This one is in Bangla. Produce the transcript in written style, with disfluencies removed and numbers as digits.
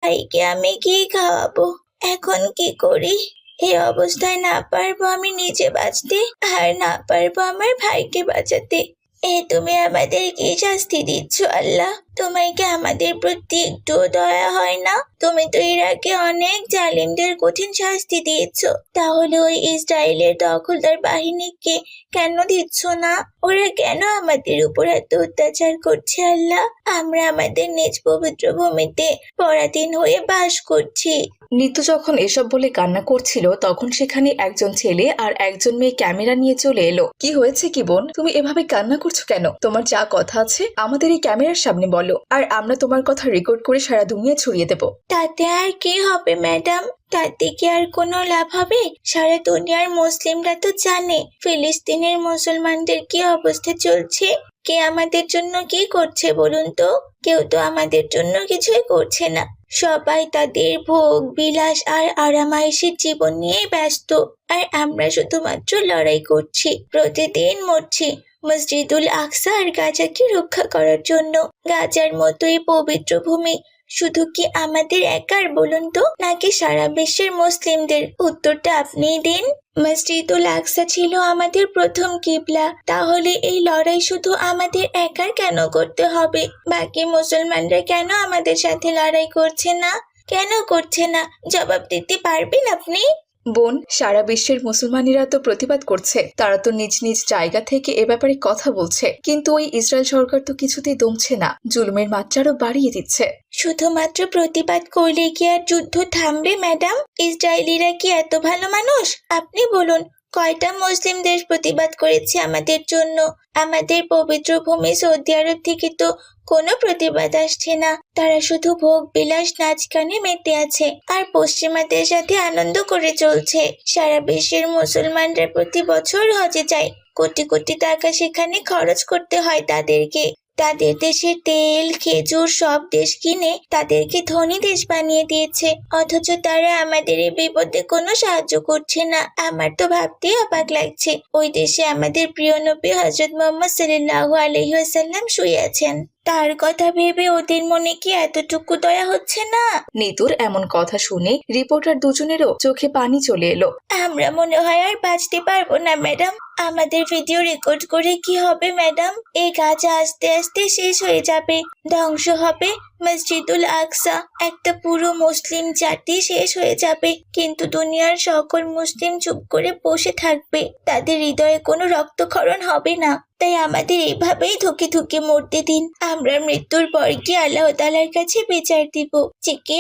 ভাইকে আমি কি খাওয়াবো? এখন কি করি? এই অবস্থায় না পারবো আমি নিজে বাঁচতে, আর না পারবো আমার ভাইকে বাঁচাতে। তুমি আমাদের কি শাস্তি দিচ্ছ আল্লাহ? তোমার কি আমাদের প্রতি একটু দয়া হয় না? তুমি তো এর আগে অনেক জালিমদের কঠিন শাস্তি দিয়েছো, তাহলে ওই ইসরায়েলের দখলদার বাহিনীকে কেন দিচ্ছ না? ওরা কেন আমাদের উপর এত অত্যাচার করছে আল্লাহ? আমরা আমাদের নিজ পবিত্র ভূমিতে পরাধীন হয়ে বাস করছি। নিতু যখন এসব বলে কান্না করছিল তখন সেখানে একজন ছেলে আর একজন মেয়ে ক্যামেরা নিয়ে চলে এলো। কি হয়েছে কি বোন, তুমি এভাবে কান্না করছো কেন? তোমার যা কথা আছে আমাদের এই ক্যামেরার সামনে বলো, আর আমরা তোমার কথা রেকর্ড করে সারা দুনিয়া ছড়িয়ে দেবো। তাতে আর কি হবে ম্যাডাম? তাতে কি আর কোনো লাভ হবে? সারা দুনিয়ার মুসলিমরা তো জানে ফিলিস্তিনের মুসলমানদের কি অবস্থা চলছে। কে আমাদের জন্য কি করছে বলুন তো? কেউ তো আমাদের জন্য কিছুই করছে না। সবাই তাদের ভোগ বিলাস আর আরামায়েশের জীবন নিয়ে ব্যস্ত, আর আমরা শুধুমাত্র লড়াই করছি, প্রতিদিন মরছি মসজিদুল আকসা আর গাজাকে রক্ষা করার জন্য। গাজার মতোই পবিত্র ভূমি শুধু কি আমাদের একার বলুন তো, নাকি সারা বিশ্বের মুসলিমদের? উত্তরটা আপনিই দিন। মসজিদুল আকসা ছিল আমাদের প্রথম কিবলা, তাহলে এই লড়াই শুধু আমাদের একার কেন করতে হবে? বাকি মুসলমানরা কেন আমাদের সাথে লড়াই করছে না? কেন করছে না? জবাব দিতে পারবেন আপনি? বোন, সারা বিশ্বের মুসলমানেরা তো প্রতিবাদ করছে, তারা তো নিজ নিজ জায়গা থেকে এ ব্যাপারে কথা বলছে, কিন্তু ওই ইসরায়েল সরকার তো কিছুতেই দমছে না, জুলুমের মাত্রা আরো বাড়িয়ে দিচ্ছে। শুধুমাত্র প্রতিবাদ করলে কি আর যুদ্ধ থামবে ম্যাডাম? ইসরায়েলিরা কি এত ভালো মানুষ? আপনি বলুন, কয়টা মুসলিম দেশ প্রতিবাদ করেছে আমাদের জন্য? আমাদের পবিত্র ভূমি সৌদি আরব থেকে তো কোনো প্রতিবাদ আসছে না। তারা শুধু ভোগ বিলাস নাচ গানে মেতে আছে আর পশ্চিমাদের সাথে আনন্দ করে চলছে। সারা বিশ্বের মুসলমানরা প্রতি বছর হজে যায়, কোটি কোটি টাকা সেখানে খরচ করতে হয় তাদেরকে। তাদের দেশের তেল খেজুর সব দেশ কিনে তাদেরকে ধনী দেশ বানিয়ে দিয়েছে, অথচ তারা আমাদের এই বিপদে কোনো সাহায্য করছে না। আমার তো ভাবতেই অবাক লাগছে, ওই দেশে আমাদের প্রিয় নবী হযরত মুহাম্মদ সাল্লাল্লাহু আলাইহি ওয়াসাল্লাম শুয়ে আছেন। তার কথা ভেবে ওদের মনে কি এতটুকু দয়া হচ্ছে না? নিতুর এমন কথা শুনে রিপোর্টার দুজনেরও চোখে পানি চলে এলো। আমরা মনে হয় আর বাঁচতে পারবো না ম্যাডাম। আমাদের ভিডিও রেকর্ড করে কি হবে ম্যাডাম? এই গাজা আস্তে আস্তে শেষ হয়ে যাবে, ধ্বংস হবে মসজিদুল আকসা। একটা পুরো মুসলিম জাতি শেষ হয়ে যাবে, কিন্তু দুনিয়ার সকল মুসলিম চুপ করে বসে থাকবে, তাদের হৃদয়ে কোনো রক্তক্ষরণ হবে না। তাই আমাদের এইভাবেই ধুকে ধুকে মরতে দিন। আমরা মৃত্যুর পর কি আল্লাহ তাআলার কাছে বিচার দিব যে কে